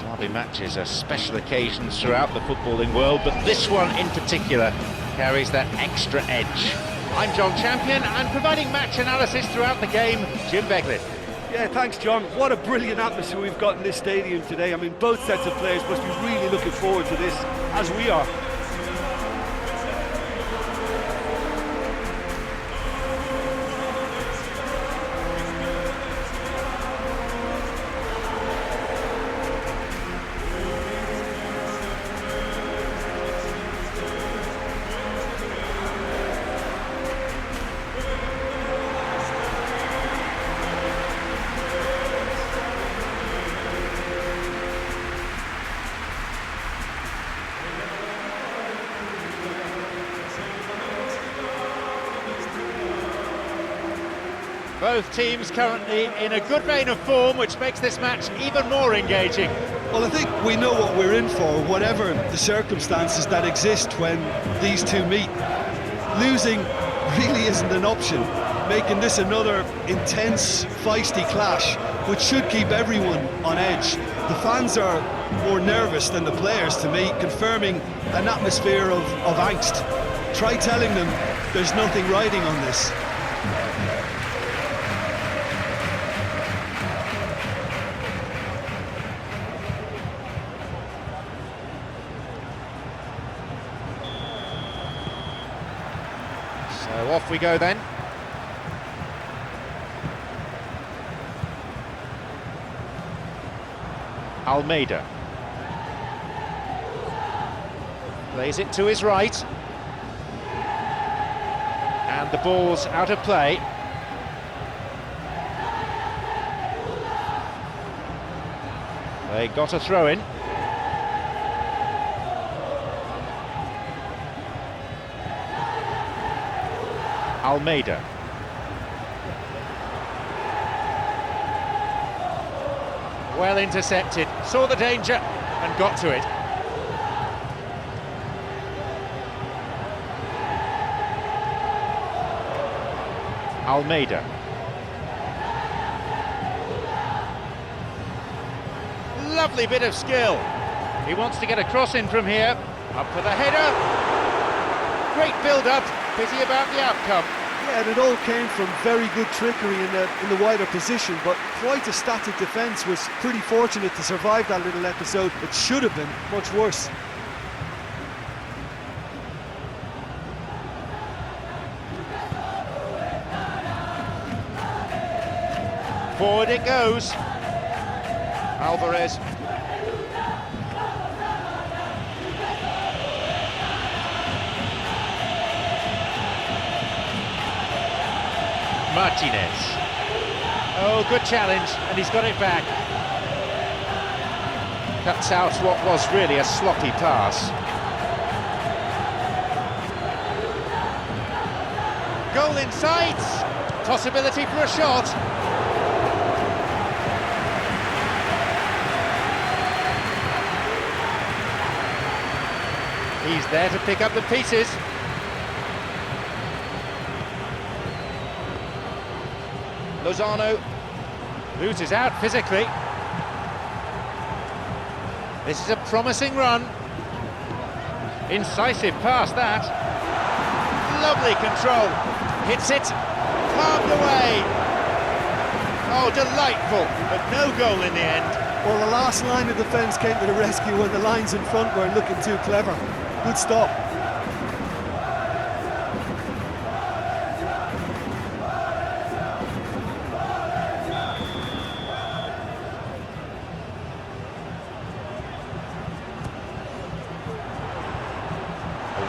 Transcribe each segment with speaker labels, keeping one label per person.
Speaker 1: Derby matches are special occasions throughout the footballing world, but this one in particular carries that extra edge. I'm John Champion, and providing match analysis throughout the game, Jim Beglin.
Speaker 2: Yeah, thanks John. What a brilliant atmosphere we've got in this stadium today. I mean, both sets of players must be really looking forward to this, as we are.
Speaker 1: Both teams currently in a good vein of form, which makes this match even more engaging.
Speaker 3: Well, I think we know what we're in for, whatever the circumstances that exist when these two meet. Losing really isn't an option, making this another intense, feisty clash, which should keep everyone on edge. The fans are more nervous than the players, to me, confirming an atmosphere of angst. Try telling them there's nothing riding on this.
Speaker 1: So off we go then. Almeida. Plays it to his right. And the ball's out of play. They got a throw in. Almeida. Well intercepted, saw the danger and got to it. Almeida. Lovely bit of skill. He wants to get a cross in from here. Up for the header. Great build-up. Pity about the outcome.
Speaker 2: Yeah, and it all came from very good trickery in the wider position, but quite a static defence. Was pretty fortunate to survive that little episode. It should have been much worse.
Speaker 1: Forward it goes. Alvarez. Martinez. Oh, good challenge, and he's got it back. Cuts out what was really a sloppy pass. Goal in sight. Possibility for a shot. He's there to pick up the pieces. Lozano loses out physically. This is a promising run. Incisive pass that. Lovely control. Hits it. Carved away. Oh, delightful, but no goal in the end.
Speaker 2: Well, the last line of defence came to the rescue when the lines in front weren't looking too clever. Good stop.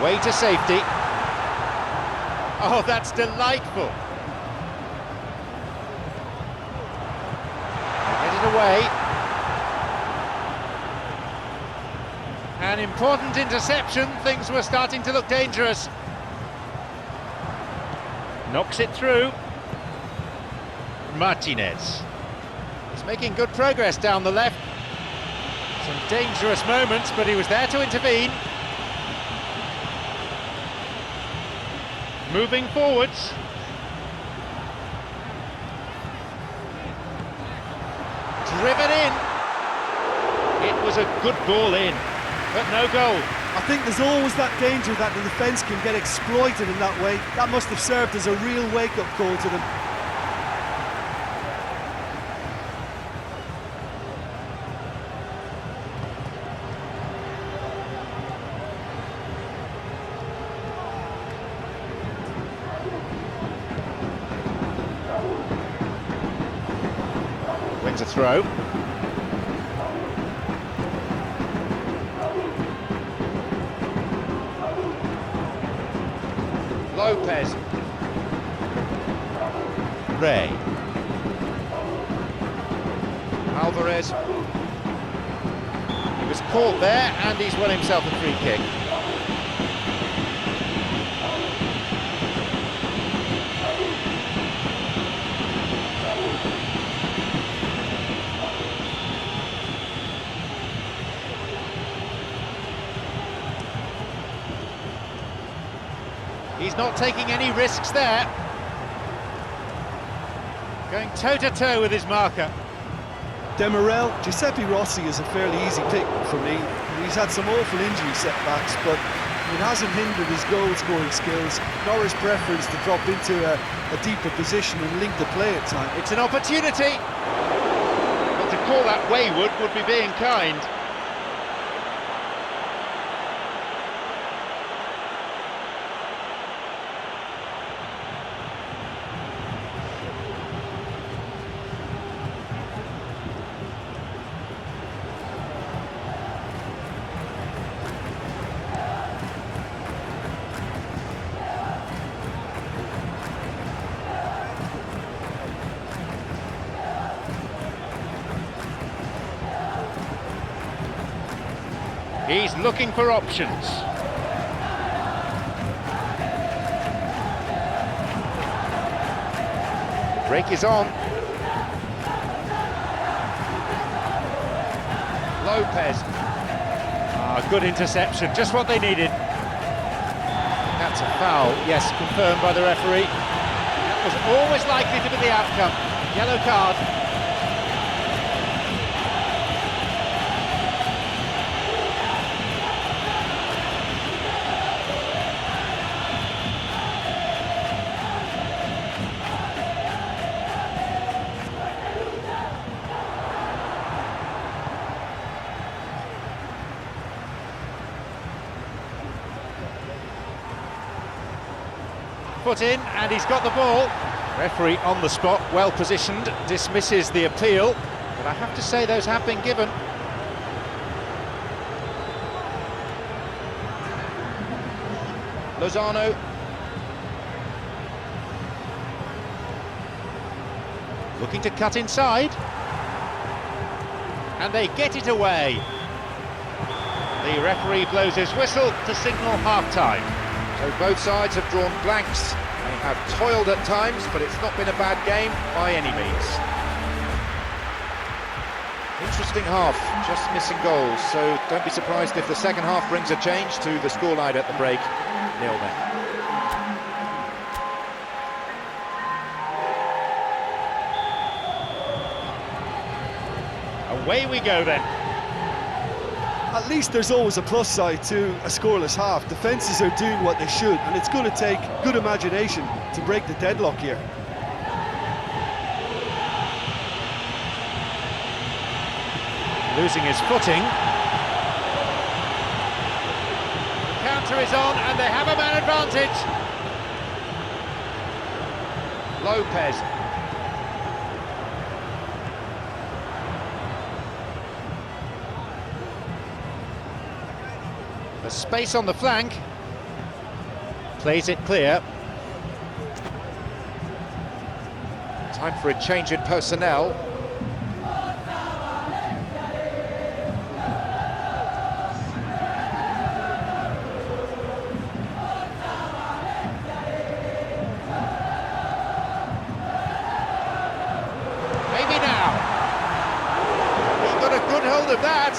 Speaker 1: Away to safety. Oh, that's delightful. Get it away. An important interception. Things were starting to look dangerous. Knocks it through. Martinez. He's making good progress down the left. Some dangerous moments, but he was there to intervene. Moving forwards. Driven in. It That was a good ball in, but no goal.
Speaker 2: I think there's always that danger that the defence can get exploited in that way. That must have served as a real wake-up call to them.
Speaker 1: Wins a throw. Lopez. Ray. Alvarez. He was caught there and he's won himself a free kick. He's not taking any risks there. Going toe-to-toe with his marker.
Speaker 2: Demirel, Giuseppe Rossi is a fairly easy pick for me. He's had some awful injury setbacks, but it hasn't hindered his goal-scoring skills, nor his preference to drop into a deeper position and link the play at times.
Speaker 1: It's an opportunity. But to call that wayward would be being kind. He's looking for options. Break is on. Lopez. Good interception, just what they needed. That's a foul, yes, confirmed by the referee. That was always likely to be the outcome. Yellow card. Put in, and he's got the ball. Referee on the spot, well positioned, dismisses the appeal, but I have to say those have been given. Lozano. Looking to cut inside. And they get it away. The referee blows his whistle to signal half-time.
Speaker 4: So both sides have drawn blanks. They have toiled at times, but it's not been a bad game by any means. Interesting half, just missing goals. So don't be surprised if the second half brings a change to the scoreline at the break. 0-0.
Speaker 1: Away we go then.
Speaker 2: At least there's always a plus side to a scoreless half. Defences are doing what they should, and it's going to take good imagination to break the deadlock here.
Speaker 1: Losing his footing. The counter is on, and they have a man advantage. Lopez. A space on the flank. Plays it clear.
Speaker 4: Time for a change in personnel.
Speaker 1: Maybe now. He got a good hold of that.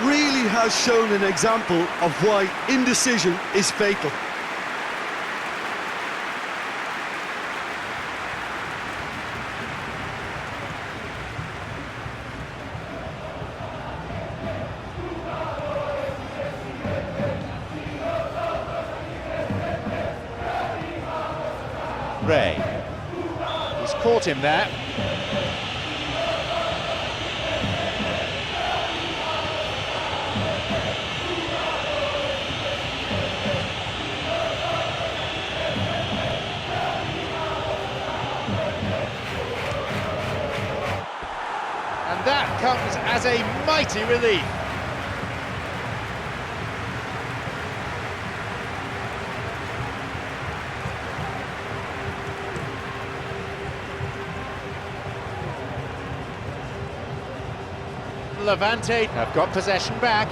Speaker 2: Really has shown an example of why indecision is fatal.
Speaker 1: Ray. He's caught him there. And that comes as a mighty relief. Levante have got possession back.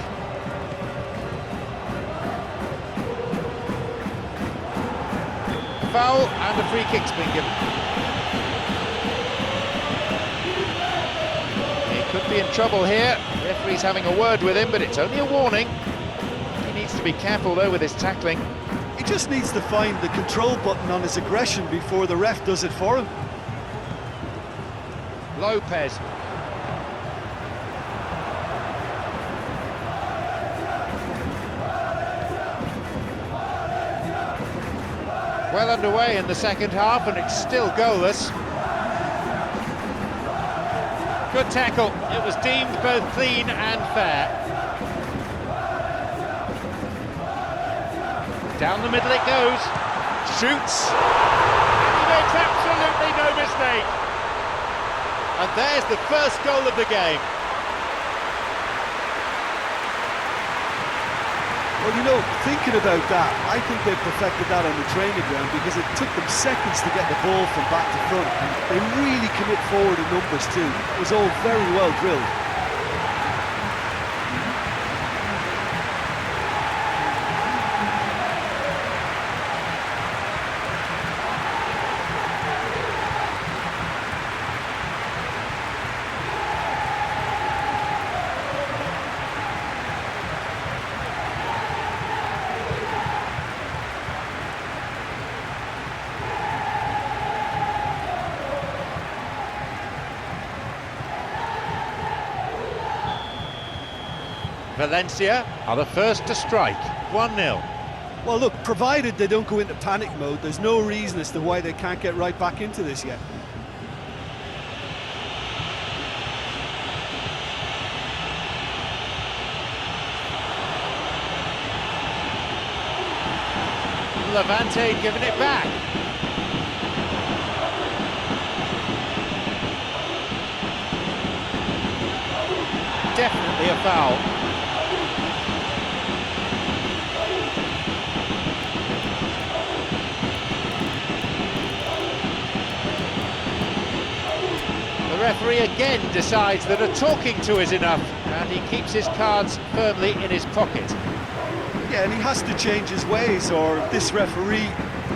Speaker 1: Foul and a free kick's been given. He could be in trouble here. The referee's having a word with him, but it's only a warning. He needs to be careful though with his tackling.
Speaker 2: He just needs to find the control button on his aggression before the ref does it for him.
Speaker 1: Lopez. Well underway in the second half, and it's still goalless. Good tackle. It was deemed both clean and fair. Down the middle it goes. Shoots. And he makes absolutely no mistake. And there's the first goal of the game.
Speaker 2: Well, you know, thinking about that, I think they perfected that on the training ground because it took them seconds to get the ball from back to front, and they really commit forward in numbers too. It was all very well drilled.
Speaker 1: Valencia are the first to strike, 1-0.
Speaker 2: Well, look, provided they don't go into panic mode, there's no reason as to why they can't get right back into this yet.
Speaker 1: Levante giving it back. Definitely a foul. The referee again decides that a talking to is enough, and he keeps his cards firmly in his pocket.
Speaker 2: Yeah, and he has to change his ways, or this referee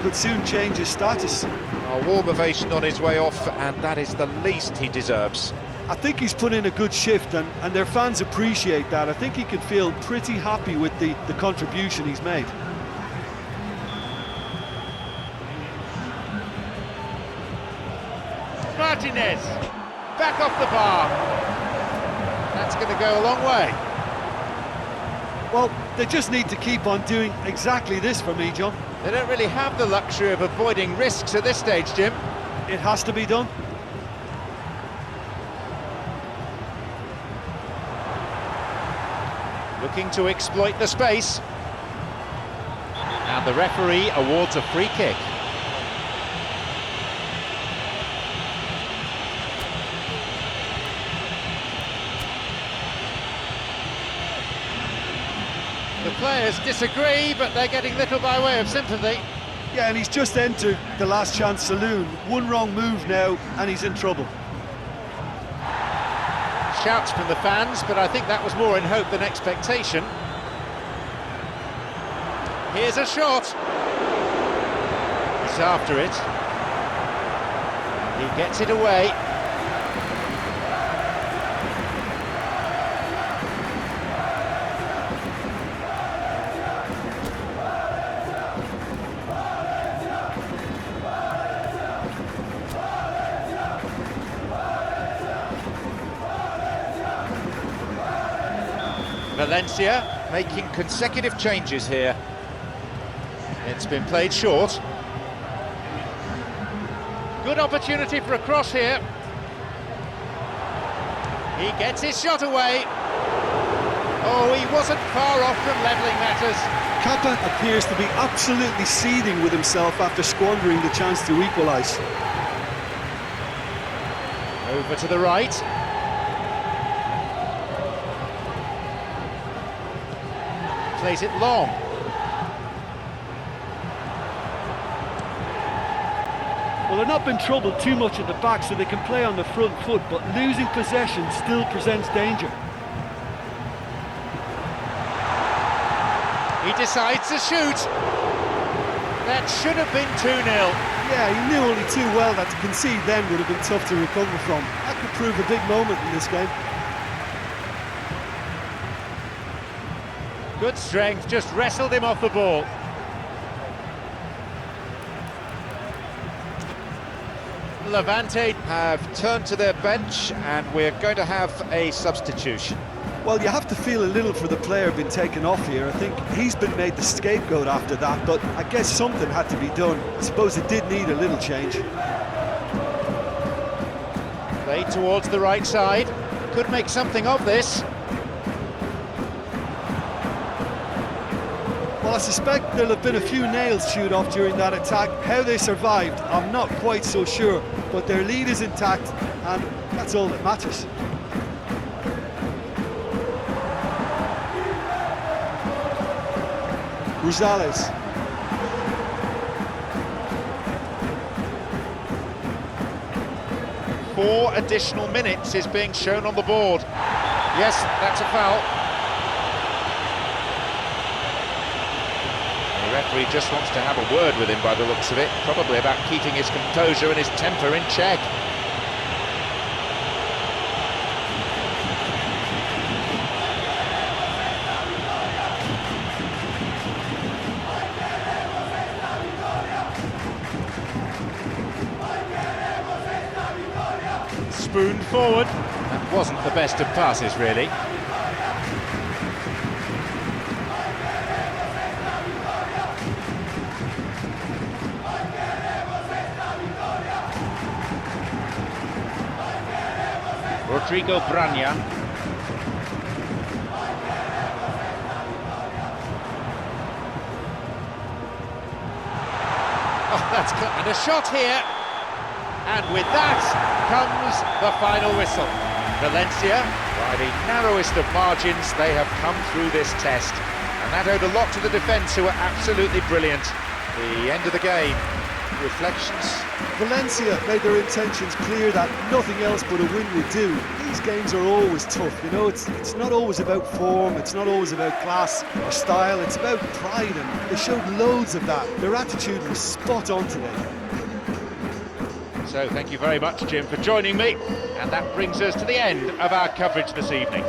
Speaker 2: could soon change his status.
Speaker 4: A warm ovation on his way off, and that is the least he deserves.
Speaker 2: I think he's put in a good shift, and their fans appreciate that. I think he can feel pretty happy with the contribution he's made.
Speaker 1: Martinez, back off the bar. That's going to go a long way.
Speaker 2: Well, they just need to keep on doing exactly this for me, John.
Speaker 1: They don't really have the luxury of avoiding risks at this stage, Jim.
Speaker 2: It has to be done.
Speaker 1: Looking to exploit the space. And the referee awards a free kick. The players disagree, but they're getting little by way of sympathy.
Speaker 2: Yeah, and he's just entered the last chance saloon. One wrong move now, and he's in trouble.
Speaker 1: Shouts from the fans, but I think that was more in hope than expectation. Here's a shot. He's after it. He gets it away. Valencia
Speaker 4: Making consecutive changes here.
Speaker 1: It's been played short. Good opportunity for a cross here. He gets his shot away. Oh, he wasn't far off from levelling matters.
Speaker 2: Kappa appears to be absolutely seething with himself after squandering the chance to equalise.
Speaker 1: Over to the right. Plays it long.
Speaker 2: Well, they're not been troubled too much at the back, so they can play on the front foot, but losing possession still presents danger.
Speaker 1: He decides to shoot. That should have been 2-0.
Speaker 2: Yeah, he knew only too well that to concede then would have been tough to recover from. That could prove a big moment in this game.
Speaker 1: Good strength, just wrestled him off the ball. Levante
Speaker 4: Have turned to their bench, and we're going to have a substitution.
Speaker 2: Well, you have to feel a little for the player being taken off here. I think he's been made the scapegoat after that, but I guess something had to be done. I suppose it did need a little change.
Speaker 1: played towards the right side. Could make something of this.
Speaker 2: Well, I suspect there'll have been a few nails chewed off during that attack. How they survived, I'm not quite so sure, but their lead is intact, and that's all that matters. Rosales.
Speaker 1: Four additional minutes is being shown on the board. Yes, that's a foul. The referee just wants to have a word with him by the looks of it, probably about keeping his composure and his temper in check. Spooned forward. That wasn't the best of passes, really. Rodrigo Brania. Oh, that's good. And a shot here. And with that comes the final whistle. Valencia, by the narrowest of margins, they have come through this test. And that owed a lot to the defence, who were absolutely brilliant. The end of the game. Reflections.
Speaker 2: Valencia made their intentions clear that nothing else but a win would do. These games are always tough, you know, it's not always about form, it's not always about class or style, it's about pride, and they showed loads of that. Their attitude was spot on today.
Speaker 1: So thank you very much, Jim, for joining me, and that brings us to the end of our coverage this evening.